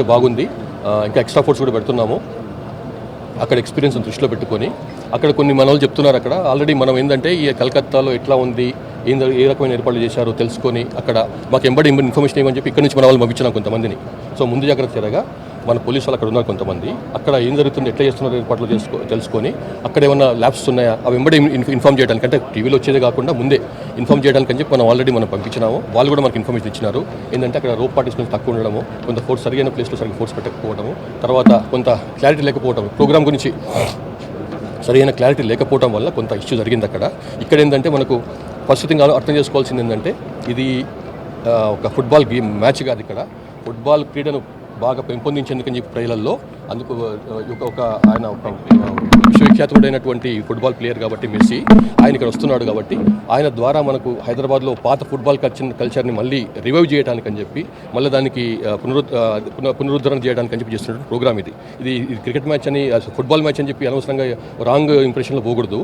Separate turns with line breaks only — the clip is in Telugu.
బాగుంది. ఇంకా ఎక్స్ట్రా ఫోర్స్ కూడా పెడుతున్నాము. అక్కడ ఎక్స్పీరియన్స్ దృష్టిలో పెట్టుకొని అక్కడ కొన్ని మన వాళ్ళు చెప్తున్నారు. అక్కడ ఆల్రెడీ మనం ఏంటంటే ఈ కలకత్తాలో ఎట్లా ఉంది, ఏ రకమైన ఏర్పాట్లు చేశారో తెలుసుకొని అక్కడ మాకు ఎంబడి ఇన్ఫర్మేషన్ ఇవ్వని చెప్పి ఇక్కడ నుంచి మన వాళ్ళు పంపించినాం కొంతమందిని. సో ముందు జాగ్రత్త చర్యగా మన పోలీసు వాళ్ళు అక్కడ ఉన్నారు కొంతమంది. అక్కడ ఏం జరుగుతుంది, ఎట్లా చేస్తున్నారు ఏర్పాట్లు తెలుసుకొని అక్కడ ఏమైనా ల్యాబ్స్ ఉన్నాయా అవి వెంబడి ఇన్ఫార్మ్ చేయడానికి, అంటే టీవీలో వచ్చేదే కాకుండా ముందే ఇన్ఫార్మ్ చేయడానికి అని చెప్పి మనం ఆల్రెడీ పంపించినాము. వాళ్ళు కూడా మనకు ఇన్ఫర్మేషన్ ఇచ్చినారు. ఏంటంటే అక్కడ రోప్ పార్టీస్ కొంచెం తక్కువ ఉండడము, కొంత ఫోర్స్ సరైన ప్లేస్లో సరిగ్గా ఫోర్స్ పెట్టకపోవడము, తర్వాత కొంత క్లారిటీ లేకపోవడం, ప్రోగ్రామ్ గురించి సరైన క్లారిటీ లేకపోవడం వల్ల కొంత ఇష్యూ జరిగింది అక్కడ. ఇక్కడ ఏంటంటే మనకు ఫస్ట్ థింగ్ అర్థం చేసుకోవాల్సింది ఏంటంటే ఇది ఒక ఫుట్బాల్ గేమ్ మ్యాచ్ కాదు. ఇక్కడ ఫుట్బాల్ క్రీడను బాగా పెంపొందించేందుకని చెప్పి ప్రజలలో అందుకు ఆయన ఒక విశ్వవిఖ్యాతుడైనటువంటి ఫుట్బాల్ ప్లేయర్ కాబట్టి మెస్సీ ఆయన ఇక్కడ వస్తున్నాడు. కాబట్టి ఆయన ద్వారా మనకు హైదరాబాద్లో పాత ఫుట్బాల్ కల్చర్ని మళ్ళీ రివైవ్ చేయడానికి అని చెప్పి మళ్ళీ దానికి పునరుద్ధరణ చేయడానికి అని చెప్పి చేస్తున్నటువంటి ప్రోగ్రామ్ ఇది క్రికెట్ మ్యాచ్ అని, ఫుట్బాల్ మ్యాచ్ అని చెప్పి అనవసరంగా రాంగ్ ఇంప్రెషన్లో పోకూడదు.